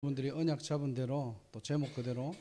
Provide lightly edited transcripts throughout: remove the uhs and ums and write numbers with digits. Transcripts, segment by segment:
분들이 언약 잡은 대로 또 제목 그대로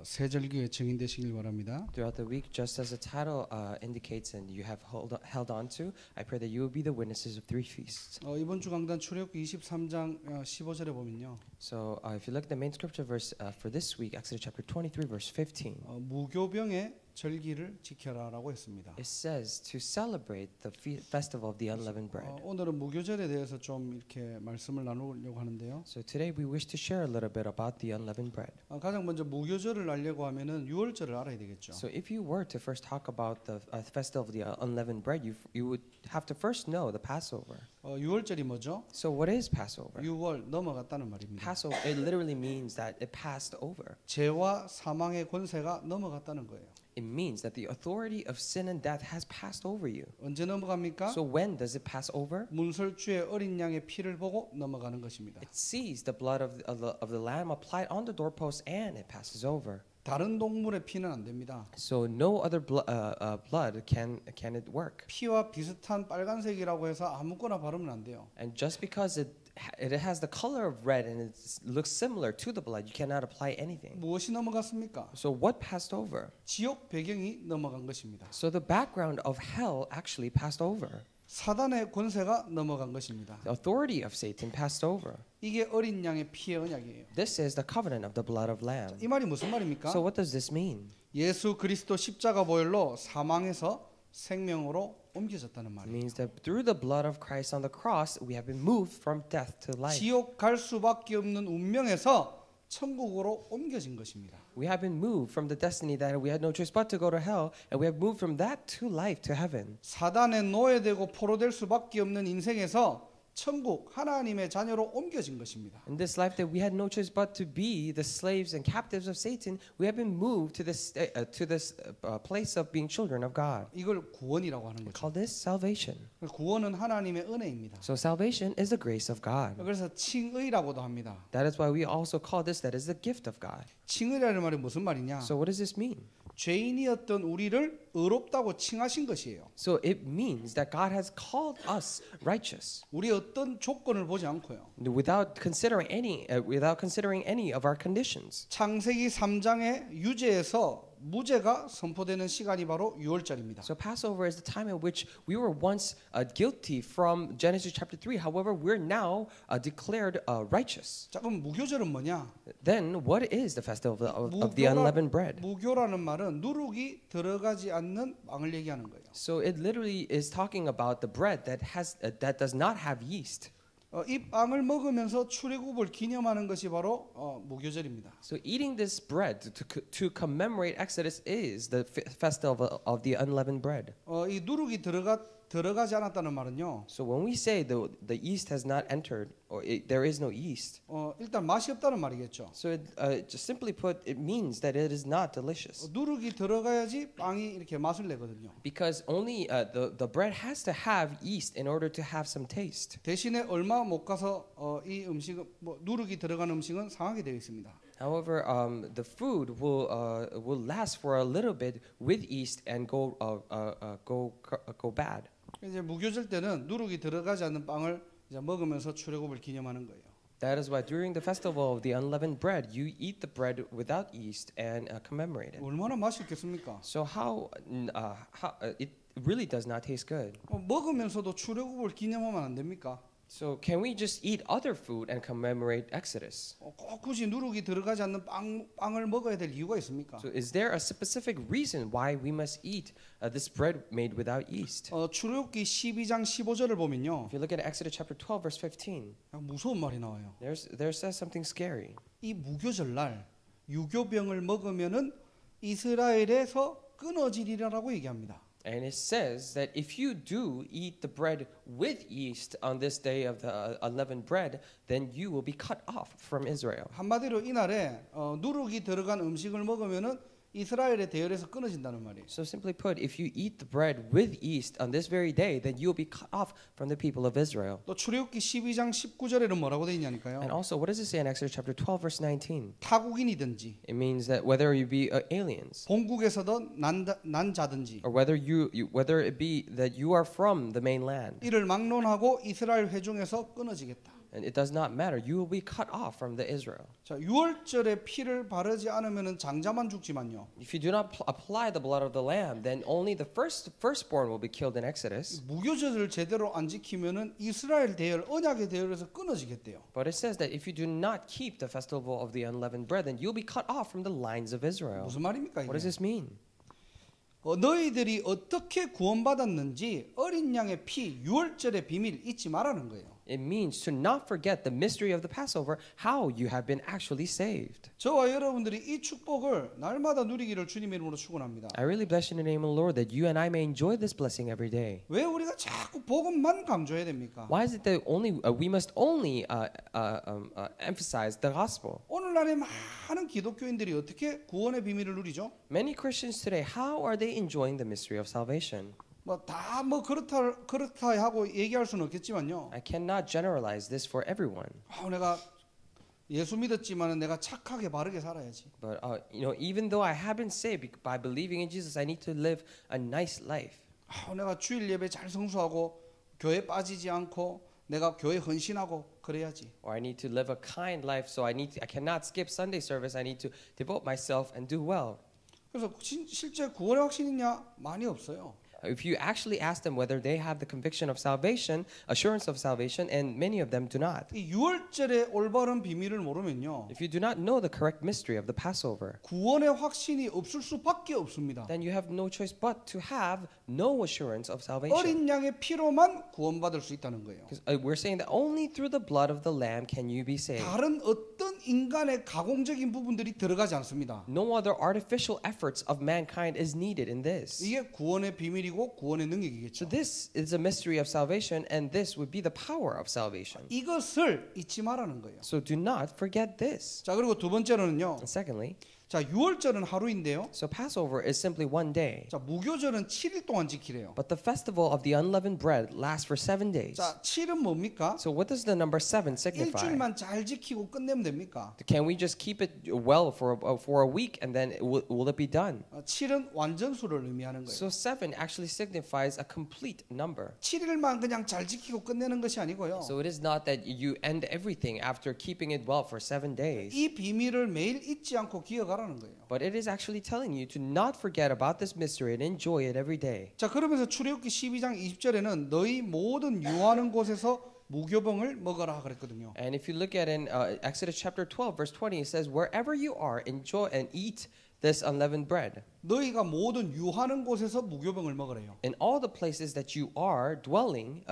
새 절기의 증인되시길 바랍니다. Throughout the week, just as the title indicates and you have held on to, I pray that you will be the witnesses of three feasts. 이번 주 강단 출애굽기 23장 15절에 보면요. So if you look at the main scripture verse for this week, Exodus chapter 23, verse 15, 무교병의 절기를 지켜라라고 했습니다. it says to celebrate the festival of the unleavened bread. 오늘은 무교절에 대해서 좀 이렇게 말씀을 나누려고 하는데요. So today we wish to share a little bit about the unleavened bread. 가장 먼저 무교절을 알려고 하면은 유월절을 알아야 되겠죠. So if you were to first talk about the festival of the unleavened bread, you would have to first know the Passover. 유월절이 뭐죠? So what is Passover? 6월 넘어갔다는 말입니다. Passover, it literally means that it passed over. 죄와 사망의 권세가 넘어갔다는 거예요. It means that the authority of sin and death has passed over you. 언제 넘어갑니까? So when does it pass over? 문설주의 어린 양의 피를 보고 넘어가는 것입니다. It sees the blood of the lamb applied on the doorpost and it passes over. 다른 동물의 피는 안 됩니다. So no other blood can it work. 피와 비슷한 빨간색이라고 해서 아무거나 바르면 안 돼요. And just because it has the color of red and it looks similar to the blood, you cannot apply anything. 무엇이 넘어갔습니까? So what passed over? 지옥 배경이 넘어간 것입니다. So the background of hell actually passed over. 사단의 권세가 넘어간 것입니다. The authority of Satan passed over. 이게 어린 양의 피의 언약이에요. This is the covenant of the blood of lamb. 이 말이 무슨 말입니까? So what does this mean? 예수 그리스도 십자가 보혈로 사망에서 생명으로 옮겨졌다는 It 말이에요. means that through the blood of Christ on the cross, we have been moved from death to life. 지옥 갈 수밖에 없는 운명에서 천국으로 옮겨진 것입니다. We have been moved from the destiny that we had no choice but to go to hell, and we have moved from that to life, to heaven. 사단의 노예되고 포로될 수밖에 없는 인생에서 천국 하나님의 자녀로 옮겨진 것입니다. In this life that we had no choice but to be the slaves and captives of Satan, we have been moved to this place of being children of God. 이걸 구원이라고 하는 We 거죠. call this salvation. 구원은 하나님의 은혜입니다. So salvation is the grace of God. 그래서 칭의라고도 합니다. That is why we also call this that is the gift of God. 칭의라는 말이 무슨 말이냐? So what does this mean? 죄인이었던 우리를 의롭다고 칭하신 것이에요. So it means that God has called us righteous. 우리 어떤 조건을 보지 않고요. Without considering any of our conditions. 창세기 3장의 유죄에서 무죄가 선포되는 시간이 바로 유월절입니다. So Passover is the time in which we were once guilty from Genesis chapter 3. However, we're now declared righteous. 자, 그럼 무교절은 뭐냐? Then what is the festival of the unleavened bread? 무교라는 말은 누룩이 들어가지 않는 빵을 얘기하는 거예요. So it literally is talking about the bread that does not have yeast. 이 빵을 먹으면서 출애굽을 기념하는 것이 바로 무교절입니다. So eating this bread to commemorate Exodus is the festival of the unleavened bread. 이 누룩이 들어가지 않았다는 말은요. So when we say the yeast has not entered or there is no yeast, 일단 맛이 없다는 말이겠죠. so just simply put, it means that it is not delicious. 누룩이 들어가야지 빵이 이렇게 맛을 내거든요. Because only the bread has to have yeast in order to have some taste. 대신에 얼마 못 가서 이 음식은 누룩이 들어간 음식은 상하게 되어 있습니다. However, the food will last for a little bit with yeast and go bad. 이제 무교절 때는 누룩이 들어가지 않는 빵을 이제 먹으면서 출애굽을 기념하는 거예요. That is why during the festival of the unleavened bread, you eat the bread without yeast and commemorate it. 얼마나 맛있겠습니까? So how it really does not taste good. 먹으면서도 출애굽을 기념하면 안 됩니까? So can we just eat other food and commemorate Exodus? 꼭 굳이 누룩이 들어가지 않는 빵을 먹어야 될 이유가 있습니까? So is there a specific reason why we must eat this bread made without yeast? 출애굽기 12장 15절을 보면요. If you look at Exodus chapter 12 verse 15, 무서운 말이 나와요. there says something scary. 이 무교절 날 유교병을 먹으면은 이스라엘에서 끊어지리라라고 얘기합니다. And it says that if you do eat the bread with yeast on this day of the unleavened bread, then you will be cut off from Israel. 한마디로 이날에 누룩이 들어간 음식을 먹으면은 이스라엘의 대열에서 끊어진다는 말이에요. So simply put, if you eat the bread with yeast on this very day, then you will be cut off from the people of Israel. 또 출애굽기 12장 19절에는 뭐라고 돼 있냐니까요. And also, what does it say in Exodus chapter 12 verse 19? 타국인이든지 It means that whether you be aliens 본국에서든 난 자든지 or whether it be that you are from the mainland, 이를 막론하고 이스라엘 회중에서 끊어지겠다. And it does not matter. You will be cut off from the Israel. 자, 유월절에 피를 바르지 않으면은 장자만 죽지만요. If you do not apply the blood of the lamb, then only the firstborn will be killed in Exodus. 무교절을 제대로 안 지키면은 이스라엘 대열, 언약의 대열에서 끊어지겠대요. But it says that if you do not keep the festival of the unleavened bread, then you'll be cut off from the lines of Israel. 무슨 말입니까 What does 이게? this mean? 너희들이 어떻게 구원받았는지 어린 양의 피 유월절의 비밀 잊지 말라는 거예요. It means to not forget the mystery of the Passover, how you have been actually saved. 저와 여러분들이 이 축복을 날마다 누리기를 주님의 이름으로 축원합니다. I really bless you in the name of the Lord that you and I may enjoy this blessing every day. 왜 우리가 자꾸 복음만 강조해야 됩니까? Why is it that we must only emphasize the gospel? 오늘날의 많은 기독교인들이 어떻게 구원의 비밀을 누리죠? Many Christians today, how are they enjoying the mystery of salvation? 그렇다 하고 얘기할 수는 없겠지만요. I cannot generalize this for everyone. 내가 예수 믿었지만은 내가 착하게 바르게 살아야지. But even though I have been saved by believing in Jesus, I need to live a nice life. 내가 주일 예배 잘 성수하고 교회 빠지지 않고 내가 교회 헌신하고 그래야지. Or I need to live a kind life, so I cannot skip Sunday service. I need to devote myself and do well. 그래서 실제 구원의 확신 있냐? 많이 없어요. If you actually ask them whether they have the conviction of salvation, assurance of salvation, and many of them do not. 이 유월절의 올바른 비밀을 모르면요. If you do not know the correct mystery of the Passover, 구원의 확신이 없을 수밖에 없습니다. then you have no choice but to have no assurance of salvation. 어린 양의 피로만 구원받을 수 있다는 거예요. Because we're saying that only through the blood of the Lamb can you be saved. 다른 어떤 인간의 가공적인 부분들이 들어가지 않습니다. No other artificial efforts of mankind is needed in this. 이게 구원의 비밀이고 구원의 So 능력이겠죠. this is a mystery of salvation, and this would be the power of salvation. 이것을 잊지 말라는 거예요. So do not forget this. 자, 그리고 두 번째로는요. And secondly, 자, 유월절은 하루인데요. so Passover is simply one day, 자, 무교절은 7일 동안 지키래요. but the festival of the unleavened bread lasts for 7 days. 자, 7은 뭡니까? So what does the number 7 signify? 일주일만 잘 지키고 끝내면 됩니까? Can we just keep it well for a week and then will it be done? 7은 완전수를 의미하는 거예요. So 7 actually signifies a complete number. 7일만 그냥 잘 지키고 끝내는 것이 아니고요. So it is not that you end everything after keeping it well for 7 days. 이 비밀을 매일 잊지 않고 기억하라는 거예요. But it is actually telling you to not forget about this mystery and enjoy it every day. 자, 그러면서 출애굽기 12장 20절에는 너희 모든 유하는 곳에서 무교병을 먹어라 그랬거든요. And if you look at in Exodus chapter 12 verse 20, it says, "Wherever you are, enjoy and eat this unleavened bread." 너희가 모든 유하는 곳에서 무교병을 먹으래요. In all the places that you are dwelling,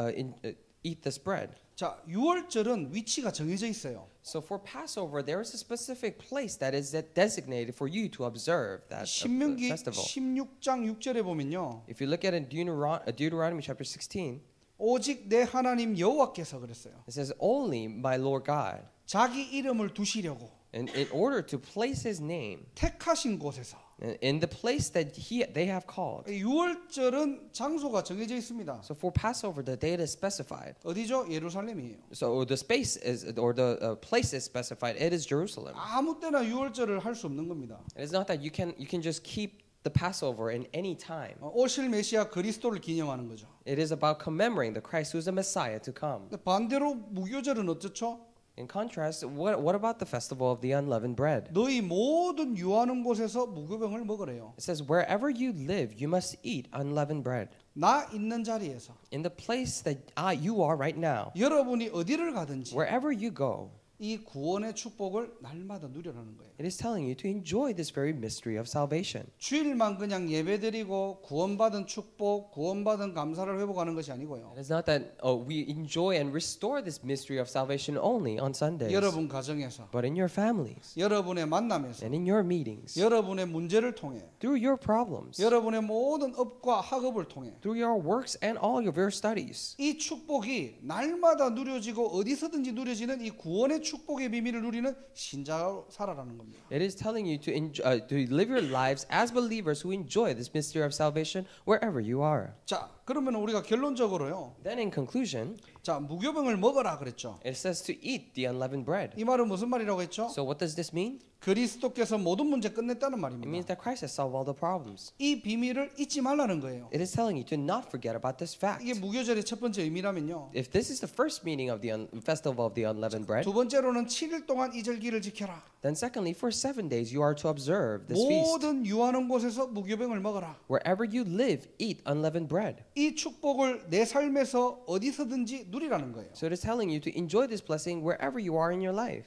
eat this bread. 자, 유월절은 위치가 정해져 있어요. So for Passover, there is a specific place that is designated for you to observe that 신명기 festival. 16장 6절에 보면요. If you look at in Deuteronomy chapter 16, 오직 내 하나님 여호와께서 그랬어요. it says, "Only my Lord God," 자기 이름을 두시려고 and in order to place His name 택하신 곳에서 in the place that they have called. 유월절은 장소가 정해져 있습니다. So for Passover, the date is specified. 어디죠? 예루살렘이에요. So the space is, or the place is specified. It is Jerusalem. 아무 때나 유월절을 할 수 없는 겁니다. It is not that you can just keep the Passover in any time. 오실 메시아 그리스도를 기념하는 거죠. It is about commemorating the Christ who is the Messiah to come. 근데 반대로 무교절은 어떻죠? In contrast, what about the festival of the unleavened bread? 너희 모든 유하는 곳에서 무교병을 먹으래요. It says, "Wherever you live, you must eat unleavened bread." 나 있는 자리에서 In the place that you are right now, 여러분이 어디를 가든지 wherever you go, 이 구원의 축복을 날마다 누려라는 거예요. it is telling you to enjoy this very mystery of salvation. 주일만 그냥 예배드리고 구원받은 축복, 구원받은 감사를 회복하는 것이 아니고요. It is not that we enjoy and restore this mystery of salvation only on Sundays, 여러분 가정에서, but in your families 여러분의 만남에서, and in your meetings, 여러분의 문제를 통해, through your problems, 여러분의 모든 업과 학업을 통해 through your works and all of your studies. 이 축복이 날마다 누려지고 어디서든지 누려지는 이 구원의 축복의 비밀을 누리는 신자로 살아라는 겁니다. It is telling you to live your lives as believers who enjoy this mystery of salvation wherever you are. 자, 그러면 우리가 결론적으로요. Then in conclusion, 자, 무교병을 먹어라 그랬죠. It says to eat the unleavened bread. 이 말은 무슨 말이라고 했죠? So what does this mean? 그리스도께서 모든 문제 끝냈다는 It means 말입니다. that Christ has solved all the problems. 이 비밀을 잊지 말라는 거예요. It is telling you to not forget about this fact. 이게 무교절의 첫 번째 의미라면요. If this is the first meaning of the festival of the unleavened bread, 두 번째로는 7일 동안 이 절기를 지켜라. then secondly, for 7 days you are to observe this feast. 모든 유하는 곳에서 무교병을 먹어라. Wherever you live, eat unleavened bread. 이 축복을 내 삶에서 어디서든지 누리라는 거예요. So it is telling you to enjoy this blessing wherever you are in your life.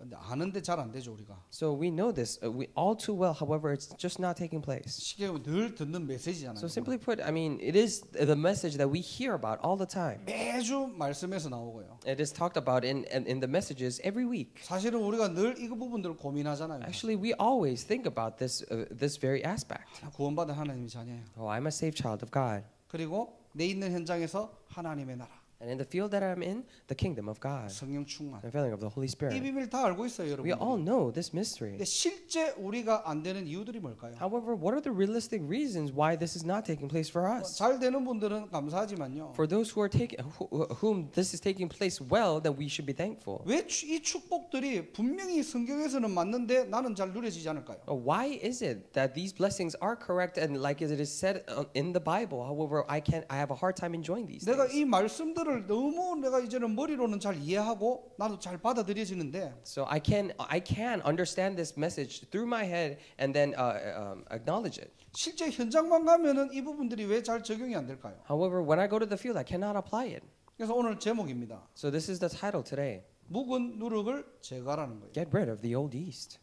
근데 아는데 잘 안 되죠 우리가. So we know this we all too well. However, it's just not taking place. 쉽게 늘 듣는 메시지잖아요. So simply put, I mean, it is the message that we hear about all the time. 매주 말씀에서 나오고요. It is talked about in the messages every week. 사실은 우리가 늘 이 부분들을 고민하잖아요. Actually, we always think about this very aspect. 구원받은 하나님의 자녀예요. Oh, I'm a saved child of God. 그리고 내 있는 현장에서 하나님의 나라, And in the field that I'm in, the kingdom of God, 성령 충만. the filling of the Holy 이 Spirit. 비밀 다 알고 있어요, We all 여러분. know this mystery. 근데 실제 우리가 안 되는 이유들이 뭘까요? However, what are the realistic reasons why this is not taking place for us? 잘 되는 분들은 감사하지만요. For those who are whom this is taking place well, then we should be thankful. 왜 이 축복들이 분명히 성경에서는 맞는데 나는 잘 누려지지 않을까요? Why is it that these blessings are correct and like as it is said in the Bible? However, I have a hard time enjoying these 내가 things. 이 말씀들을 너무 내가 이제는 머리로는 잘 이해하고 나도 잘 받아들여지는데 So I can understand this message through my head and then acknowledge it. 실제 현장만 가면은 이 부분들이 왜 잘 적용이 안 될까요? However, when I go to the field, I cannot apply it. 그래서 오늘 제목입니다. So this is the title today. 묵은 누룩을 제거하라는 거예요. Get rid of the old yeast.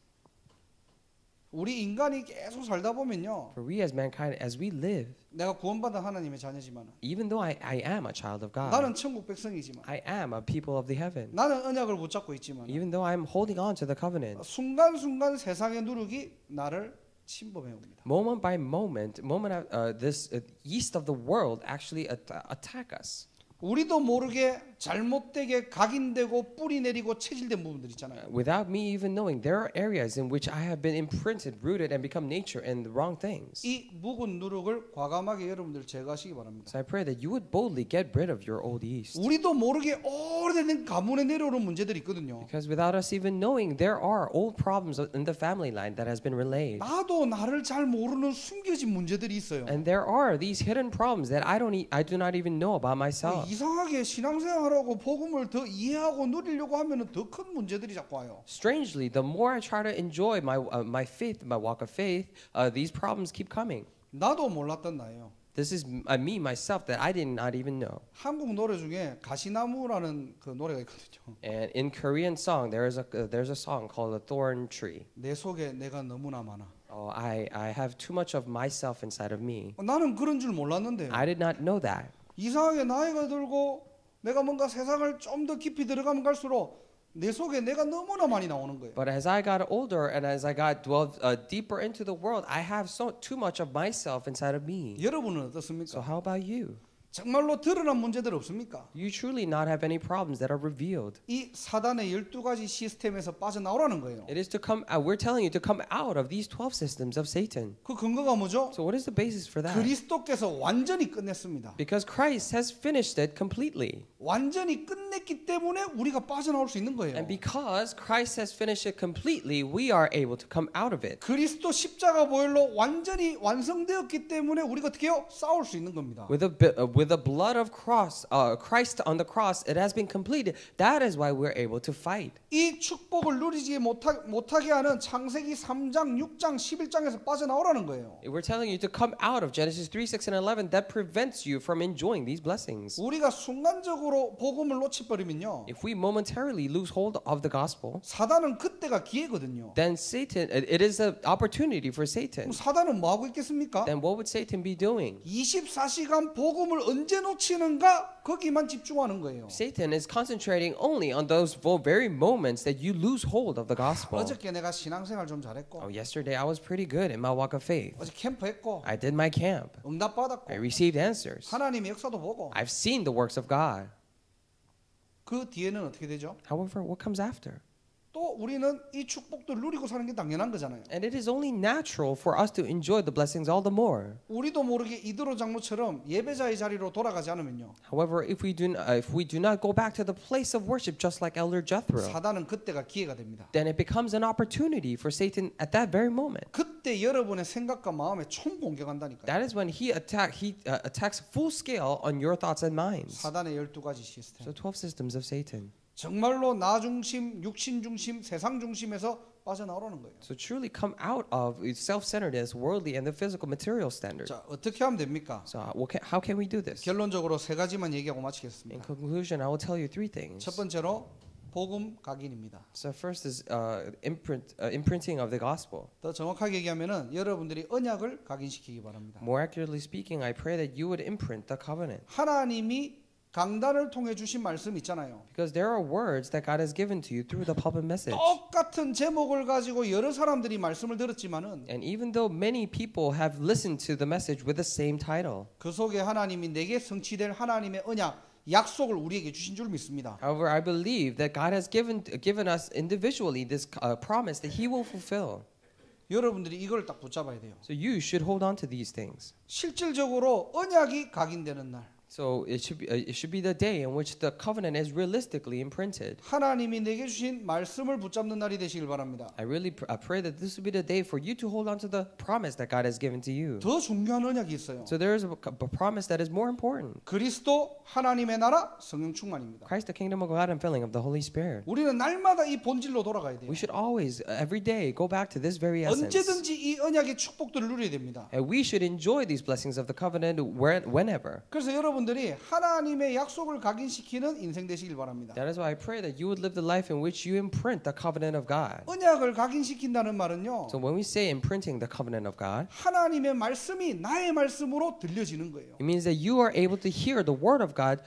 우리 인간이 계속 살다 보면요. For we as mankind, as we live, 내가 구원받은 하나님의 자녀지만 even though I am a child of God, 나는 천국 백성이지만 I am a people of the heaven. 나는 언약을 붙잡고 있지만 Even though I'm holding on to the covenant, 순간순간 세상의 누룩이 나를 침범해 옵니다. moment by moment, this yeast of the world actually attack us. 우리도 모르게 잘못되게 각인되고 뿌리 내리고 체질된 부분들 있잖아요. Without me even knowing, there are areas in which I have been imprinted, rooted, and become nature in the wrong things. 이 묵은 누룩을 과감하게 여러분들 제거하시기 바랍니다. So I pray that you would boldly get rid of your old yeast. 우리도 모르게 오래된 가문에 내려오는 문제들이 있거든요. Because without us even knowing, there are old problems in the family line that has been relayed. 나도 나를 잘 모르는 숨겨진 문제들이 있어요. And there are these hidden problems that I do not even know about myself. 이상하게 신앙생활하고 복음을 더 이해하고 누리려고 하면은 더 큰 문제들이 자꾸 와요. Strangely, the more I try to enjoy my faith, my walk of faith, these problems keep coming. 나도 몰랐던 나예요. This is me myself that I did not even know. 한국 노래 중에 가시나무라는 그 노래가 있거든요. And in Korean song, there's a song called "The Thorn Tree." 내 속에 내가 너무나 많아. Oh, I have too much of myself inside of me. 나는 그런 줄 몰랐는데 I did not know that. 이상하게 나이가 들고 내가 뭔가 세상을 좀 더 깊이 들어가면 갈수록 내 속에 내가 너무나 많이 나오는 거예요. But as I got older and as I got dwelled deeper into the world, I have too much of myself inside of me. 여러분은 So 어떻습니까? how about you? 정말로 드러난 문제들 없습니까? You truly not have any problems that are revealed. 이 사단의 12가지 시스템에서 빠져나오라는 거예요. It is to come. We're telling you to come out of these 12 systems of Satan. 그 근거가 뭐죠? So what is the basis for that? 그리스도께서 완전히 끝냈습니다. Because Christ has finished it completely. 완전히 끝냈기 때문에 우리가 빠져나올 수 있는 거예요. And because Christ has finished it completely, we are able to come out of it. 그리스도 십자가 보혈로 완전히 완성되었기 때문에 우리가 어떻게 해요? 싸울 수 있는 겁니다. With the blood of Christ on the cross, it has been completed. That is why we're able to fight. 이 축복을 누리지 못하게 하는 창세기 3장, 6장, 11장에서 빠져나오라는 거예요. We're telling you to come out of Genesis 3, 6, and 11. That prevents you from enjoying these blessings. 우리가 순간적으로 복음을 놓쳐버리면요. If we momentarily lose hold of the gospel, 사단은 그때가 기회거든요. then Satan, it is an opportunity for 그럼 Satan. 사단은 뭐 하고 있겠습니까? Then what would Satan be doing? 24시간 복음을 언제 놓치는가 거기만 집중하는 거예요. Satan is concentrating only on those very moments that you lose hold of the gospel. 어저께 내가 신앙생활 좀 잘했고 Oh, yesterday I was pretty good in my walk of faith. 어제 캠프 했고 I did my camp. 응답 받았고 I received answers. 하나님의 역사도 보고 I've seen the works of God. 그 뒤에는 어떻게 되죠? However, what comes after? 또 우리는 이 축복들 누리고 사는 게 당연한 거잖아요. And it is only natural for us to enjoy the blessings all the more. 우리도 모르게 이드로 장로처럼 예배자의 자리로 돌아가지 않으면요. However, if we do not go back to the place of worship just like Elder Jethro, 사단은 그때가 기회가 됩니다. then it becomes an opportunity for Satan at that very moment. 그때 여러분의 생각과 마음에 총 공격한다니까요. That is when he attacks full scale on your thoughts and minds. 사단의 12가지 시스템. So 12 systems of Satan. 정말로 나 중심, 육신 중심, 세상 중심에서 빠져나오라는 거예요. So truly come out of self-centeredness, worldly, and the physical material standard. 자, 어떻게 하면 됩니까? So how can we do this? 결론적으로 세 가지만 얘기하고 In 마치겠습니다. conclusion, I will tell you three things. 첫 번째로 복음 각인입니다. So first is imprinting of the gospel. 더 정확하게 얘기하면은 여러분들이 언약을 각인시키기 바랍니다. More accurately speaking, I pray that you would imprint the covenant. 하나님이 강단을 통해 주신 말씀 있잖아요. Because there are words that God has given to you through the pulpit message. 똑같은 제목을 가지고 여러 사람들이 말씀을 들었지만은 And even though many people have listened to the message with the same title, 그 속에 하나님이 내게 성취될 하나님의 언약, 약속을 우리에게 주신 줄 믿습니다. however, I believe that God has given us individually this promise that He will fulfill. 여러분들이 이걸 딱 붙잡아야 돼요. So you should hold on to these things. 실질적으로 언약이 각인되는 날, So it should be the day in which the covenant is realistically imprinted. 하나님이 내게 주신 말씀을 붙잡는 날이 되시길 바랍니다. I really pray that this will be the day for you to hold on to the promise that God has given to you. 더 중요한 언약이 있어요. So there is a promise that is more important. 그리스도 하나님의 나라 성령 충만입니다. Christ, the kingdom of God and filling of the Holy Spirit. 우리는 날마다 이 본질로 돌아가야 돼요. We should always, every day, go back to this very essence. 언제든지 이 언약의 축복들을 누려야 됩니다. And we should enjoy these blessings of the covenant whenever. 그래서 여러분들이 하나님의 약속을 각인시키는 인생 되시길 바랍니다. That is why I pray that you would live the life in which you imprint the covenant of God. 언약을 각인시킨다는 말은요. So when we say imprinting the covenant of God, 하나님의 말씀이 나의 말씀으로 들려지는 거예요. it means that you are able to hear the word of God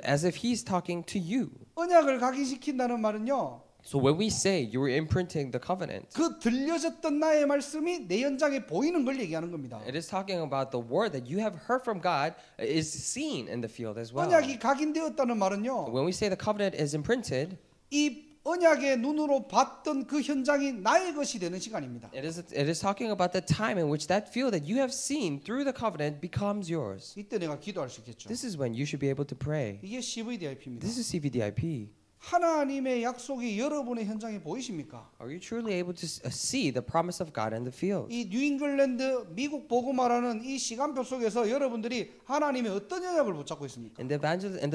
as if He's talking to you. 언약을 각인시킨다는 말은요. So when we say you are imprinting the covenant, 그 들려졌던 나의 말씀이 내 현장에 보이는 걸 얘기하는 겁니다. it is talking about the word that you have heard from God is seen in the field as well. 언약이 각인되었다는 말은요. When we say the covenant is imprinted, 이 언약의 눈으로 봤던 그 현장이 나의 것이 되는 시간입니다. it is talking about the time in which that field that you have seen through the covenant becomes yours. 이때 내가 기도할 수 있겠죠. This is when you should be able to pray. 이게 CVDIP입니다. This is CVDIP. 하나님의 약속이 여러분의 현장에 보이십니까? Are you truly able to see the promise of God in the field? 이 뉴잉글랜드 미국 복음화라는 이 시간표 속에서 여러분들이 하나님의 어떤 언약을 붙잡고 있습니까? In the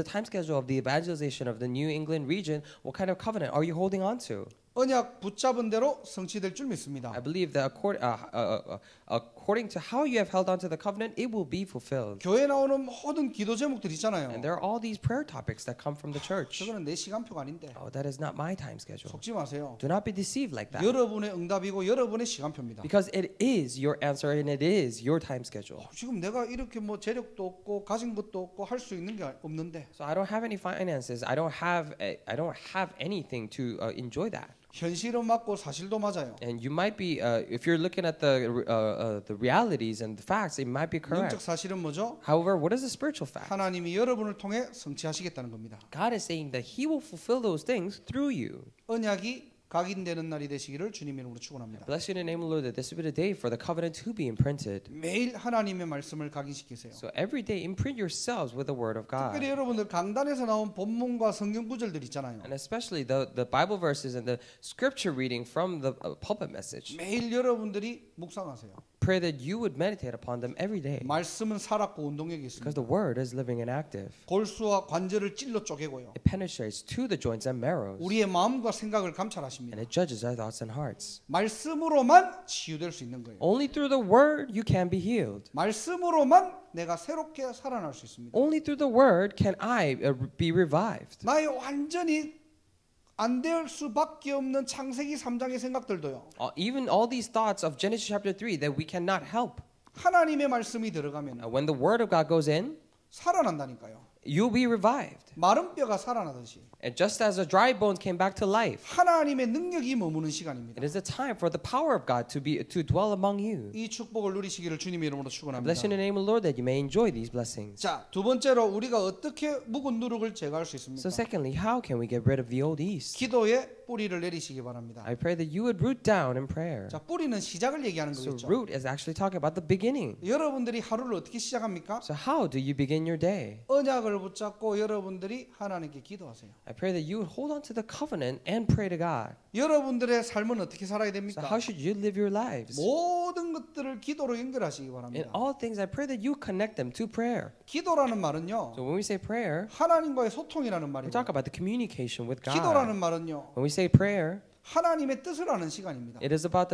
time schedule of the evangelization of the New England region, what kind of covenant are you holding on to? 언약 붙잡은 대로 성취될 줄 믿습니다. I believe that according to how you have held on to the covenant, it will be fulfilled. 교회 나오는 모든 기도 제목들 있잖아요. And there are all these prayer topics that come from the church. 저거는 내 시간표가 아닌데. Oh, that is not my time schedule. 속지 마세요. Do not be deceived like that. 여러분의 응답이고 여러분의 시간표입니다. Because it is your answer and it is your time schedule. 지금 내가 이렇게 뭐 재력도 없고 가진 것도 없고 할 수 있는 게 없는데 So I don't have any finances. I don't have anything to enjoy that. 현실은 맞고 사실도 맞아요. And you might be, if you're looking at the realities and the facts, it might be correct. 영적 사실은 뭐죠? However, what is the spiritual fact? 하나님이 여러분을 통해 성취하시겠다는 겁니다. God is saying that He will fulfill those things through you. 언약이 각인되는 날이 되시기를 주님 이름으로 축원합니다. Bless you in the name of the Lord that this will be the day for the covenant to be imprinted. 매일 하나님의 말씀을 각인시키세요. So every day imprint yourselves with the word of God. 특별히 여러분들 강단에서 나온 본문과 성경 구절들 있잖아요. And especially the Bible verses and the scripture reading from the pulpit message. 매일 여러분들이 묵상하세요. Pray that you would meditate upon them every day. 말씀은 살았고 운동력이 Because 있습니다. the word is living and active. 골수와 관절을 찔러 쪼개고요. It penetrates to the joints and marrows. 우리의 마음과 생각을 감찰하십니다. And it judges our thoughts and hearts. 말씀으로만 치유될 수 있는 거예요. Only through the word you can be healed. 말씀으로만 내가 새롭게 살아날 수 있습니다. Only through the word can I be revived. 나의 완전히 안 될 수밖에 없는 창세기 3장의 생각들도요. Even all these thoughts of Genesis chapter 3 that we cannot help. 하나님의 말씀이 들어가면 When the word of God goes in, 살아난다니까요. you'll be revived. 마른 뼈가 살아나듯이 And just as a dry bone came back to life, 하나님의 능력이 머무는 시간입니다. it is a time for the power of God to dwell among you. 이 축복을 누리시기를 주님의 이름으로 I 축원합니다. bless you in the name of the Lord that you may enjoy these blessings. 자, 두 번째로 우리가 어떻게 묵은 누룩을 제거할 수 있습니까? So secondly, how can we get rid of the old yeast? 기도에 뿌리를 내리시기 바랍니다. I pray that you would root down in prayer. 자, 뿌리는 시작을 얘기하는 So 거겠죠. root is actually talking about the beginning. 여러분들이 하루를 어떻게 시작합니까? So how do you begin your day? 언약을 붙잡고 여러분들이 하나님께 기도하세요. I pray that you would hold on to the covenant and pray to God. 여러분들의 삶은 어떻게 살아야 So 됩니까? how should you live your lives? 모든 것들을 기도로 연결하시기 In 바랍니다. all things, I pray that you connect them to prayer. 기도라는 말은요, So when we say prayer, 하나님과의 소통이라는 we 말이고, talk about the communication with God. 기도라는 말은요, When we say prayer, 하나님의 뜻을 아는 시간입니다. it is about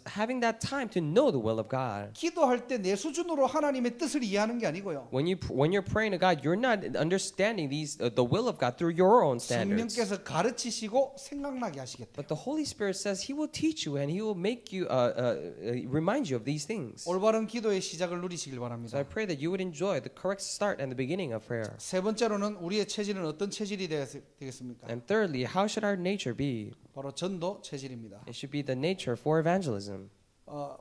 having that time to know the will of God. 기도할 때 내 수준으로 하나님의 뜻을 이해하는 게 아니고요. When you're praying to God, you're not understanding the will of God through your own standards. 성령께서 가르치시고 생각나게 하시겠다. But the Holy Spirit says He will teach you and He will make you remind you of these things. 올바른 기도의 시작을 누리시길 So I 바랍니다. pray that you would enjoy the correct start and the beginning of prayer. 세 번째로는 우리의 체질은 어떤 체질이 되겠습니까? And thirdly, how should our nature be? 바로 전도 체질입니다. It should be the nature for evangelism,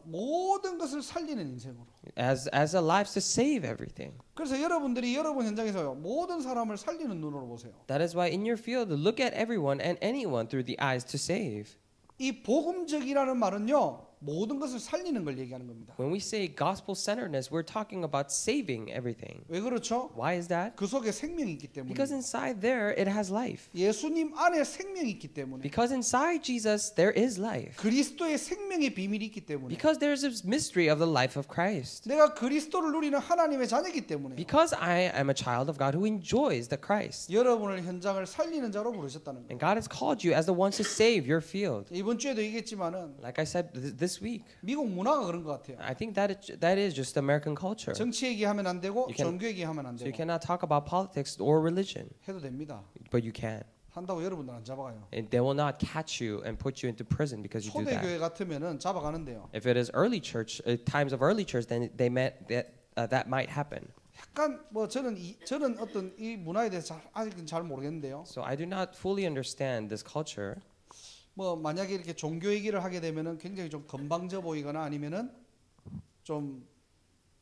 모든 것을 살리는 인생으로. as a life to save everything. 그래서 여러분들이 여러분 현장에서요, 모든 사람을 살리는 눈으로 보세요. That is why in your field, look at everyone and anyone through the eyes to save. 이 복음적이라는 말은요, 모든 것을 살리는 걸 얘기하는 겁니다. When we say gospel centeredness, we're talking about saving everything. 왜 그렇죠? Why is that? 그 속에 생명이 있기 때문에. Because inside there it has life. 예수님 안에 생명이 있기 때문에. Because inside Jesus there is life. 그리스도의 생명의 비밀이 있기 때문에. Because there's this mystery of the life of Christ. 내가 그리스도를 누리는 하나님의 자녀이기 때문에. Because I am a child of God who enjoys the Christ. 여러분을 현장을 살리는 자로 부르셨다는 거예요. And God has called you as the ones to save your field. 이번 주에도 얘기했지만은 Like I said this week, 미국 문화가 그런 것 같아요. I think that is just American culture. 정치 얘기하면 안 되고 You can- 종교 얘기하면 안 So you 되고 cannot talk about politics or religion, 해도 됩니다. but you can. 한다고 여러분들 안 잡아가요. And they will not catch you and put you into prison because you do that. 초대교회 같으면은 잡아가는데요. If it is early church, times of early church, then that might happen. 약간 뭐 저는 어떤 이 문화에 대해서 아직은 잘 모르겠는데요. So I do not fully understand this culture. 뭐 만약에 이렇게 종교 얘기를 하게 되면은 굉장히 좀 건방져 보이거나 아니면은 좀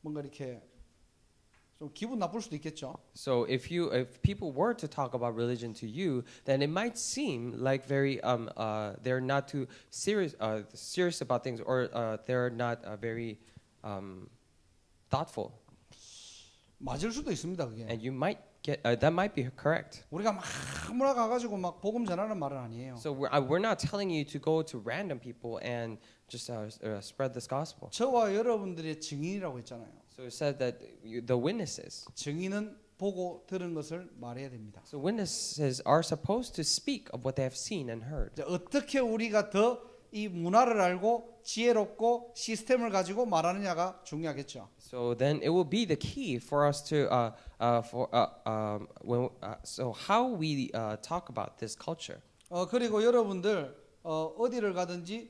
뭔가 이렇게 좀 기분 나쁠 수도 있겠죠. So if people were to talk about religion to you, then it might seem like they're not too serious about things, or they're not very thoughtful. 맞을 수도 있습니다, 그게. And you might that might be correct. 우리가 막 아무나 가가지고 막 복음 전하는 말은 아니에요. So we're not telling you to go to random people and just spread this gospel. 저와 여러분들의 증인이라고 했잖아요. So it said that the witnesses. 증인은 보고 들은 것을 말해야 됩니다. So witnesses are supposed to speak of what they have seen and heard. 이제 어떻게 우리가 더 이 문화를 알고 지혜롭고 시스템을 가지고 말하느냐가 중요하겠죠. So then it will be the key for us to so how we talk about this culture. 그리고 여러분들 어디를 가든지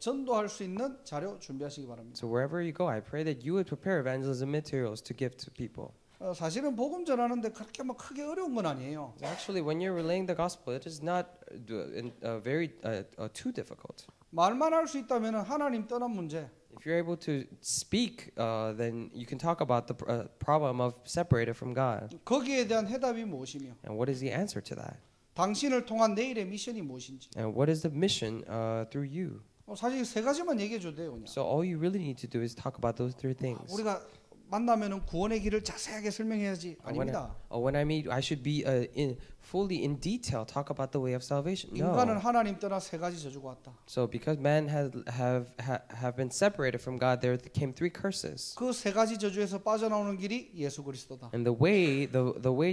전도할 수 있는 자료 준비하시기 바랍니다. So wherever you go, I pray that you would prepare evangelism materials to give to people. 사실은 복음 전하는데 그렇게 막 크게 어려운 건 아니에요. Actually, when you're relaying the gospel, it is not very too difficult. 말만 할 수 있다면 하나님 떠난 문제. If you're able to speak, then you can talk about the problem of separated from God. 거기에 대한 해답이 무엇이며 And what is the answer to that? 당신을 통한 내일의 미션이 무엇인지. And what is the mission through you? 사실 세 가지만 얘기해 줘도 돼요. 그냥. So all you really need to do is talk about those three things. 우리가 만나면은 구원의 길을 자세하게 설명해야지. 아닙니다. When I meet, I should be fully in detail talk about the way of salvation. 인간은 No. 하나님 떠나 세 가지 저주가 왔다. So because men have been separated from God, there came three curses. 그 세 가지 저주에서 빠져나오는 길이 예수 그리스도다. And the way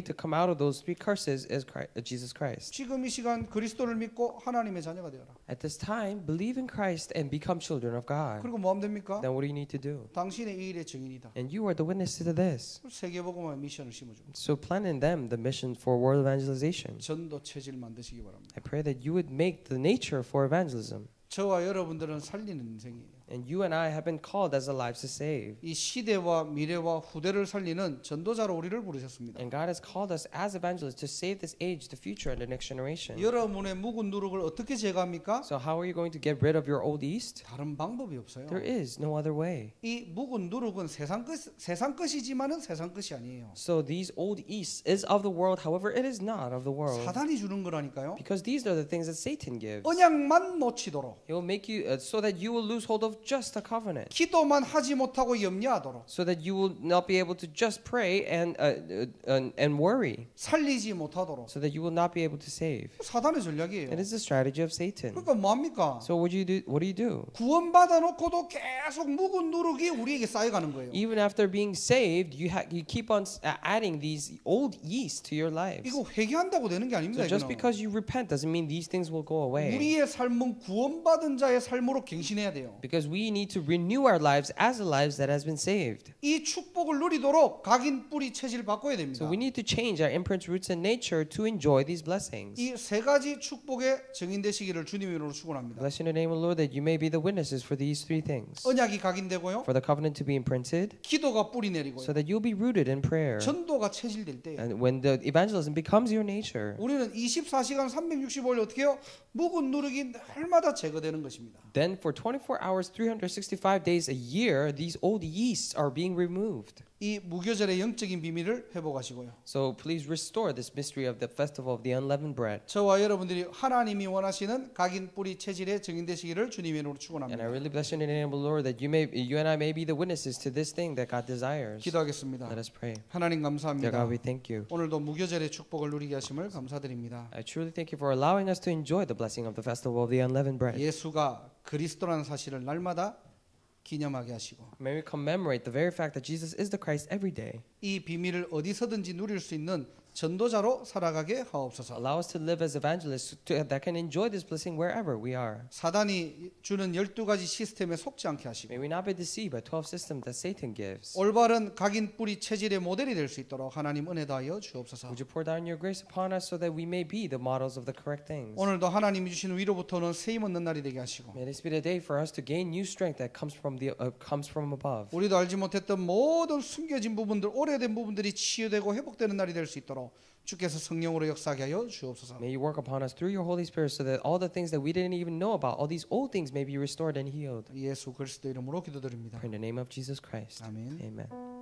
to come out of those three curses is Jesus Christ. 지금 이 시간 그리스도를 믿고 하나님의 자녀가 되어라. At this time, believe in Christ and become children of God. 그리고 뭐 하면 됩니까? Then what do you need to do? 당신의 이 일의 증인이다. And you are the witness to this. 세계복음화 미션을 심어줍니다. So plant in them the mission for world evangelization. 전도 체질 만드시기 바랍니다. I pray that you would make the nature for evangelism. 저와 여러분들은 살리는 인생이에요. And you and I have been called as the lives to save. 이 시대와 미래와 후대를 살리는 전도자로 우리를 부르셨습니다. And God has called us as evangelists to save this age, the future, and the next generation. 여러분의 묵은 누룩을 어떻게 제거합니까? So how are you going to get rid of your old yeast? 다른 방법이 없어요. There is no other way. 이 묵은 누룩은 세상 것이지만은 세상 것이 아니에요. So these old yeast is of the world, however, it is not of the world. 사단이 주는 거라니까요. Because these are the things that Satan gives. 언약만 놓치도록, He will make you so that you will lose hold of just the covenant. 기도만 하지 못하고 염려하도록, So that you will not be able to just pray and worry. 살리지 못하도록. So that you will not be able to save. 사단의 전략이에요. It is the strategy of Satan. 그러니까 뭐 합니까? So what do you do? What do you do? 구원받아 놓고도 계속 묵은 누룩이 우리에게 쌓여가는 거예요. Even after being saved, you keep on adding these old yeast to your lives. 이거 회개한다고 되는 게 아닙니다. So just 이거는. because you repent doesn't mean these things will go away. 우리의 삶은 구원받은 자의 삶으로 갱신해야 돼요. Because we need to renew our lives as the lives that has been saved. 이 축복을 누리도록 각인 뿌리 체질 바꿔야 됩니다. So we need to change our imprints, roots, and nature to enjoy these blessings. 이 세 가지 축복의 증인되시기를 주님의 이름으로 축원합니다. Bless in the name of the Lord that you may be the witnesses for these three things. 언약이 각인되고요. For the covenant to be imprinted, 기도가 뿌리 내리고요. so that you'll be rooted in prayer. 전도가 체질될 때 And when the evangelism becomes your nature, 우리는 24시간 365일 어떻게 해요? 묵은 누룩이 날마다 제거되는 것입니다. then for 24 hours, 365 days a year, these old yeasts are being removed. 이 무교절의 영적인 비밀을 회복하시고요. So please restore this mystery of the festival of the unleavened bread. 저와 여러분들이 하나님이 원하시는 각인 뿌리 체질의 증인되시기를 주님의 이름으로 And I 축원합니다. really bless you in the name of the Lord that you and I may be the witnesses to this thing that God desires. 기도하겠습니다. Let us pray. 하나님 Dear 감사합니다. God, we thank you. 오늘도 무교절의 축복을 누리게 하심을 감사드립니다. I truly thank you for allowing us to enjoy the blessing of the festival of the unleavened bread. 예수가 그리스도라는 사실을 날마다 기념하게 하시고 May we commemorate the very fact that Jesus is the Christ every day. 이 비밀을 어디서든지 누릴 수 있는 전도자로 살아가게 하옵소서. Allow us to live as evangelists that can enjoy this blessing wherever we are. 사단이 주는 12가지 시스템에 속지 않게 하시고 May we not be deceived by 12 systems that Satan gives. 올바른 각인 뿌리 체질의 모델이 될 수 있도록 하나님 은혜 다하여 주옵소서. Would you pour down your grace upon us so that we may be the models of the correct things? 오늘도 하나님이 주시는 위로부터는 세임 얻는 날이 되게 하시고 May this be the day for us to gain new strength that comes from above. 우리도 알지 못했던 모든 숨겨진 부분들, 오래된 부분들이 치유되고 회복되는 날이 될 수 있도록 주께서 성령으로 역사하게 하여 주옵소서. May you work upon us through your Holy Spirit so that all the things that we didn't even know about, all these old things may be restored and healed. 예수 그리스도 이름으로 기도드립니다. In the name of Jesus Christ. 아멘. Amen.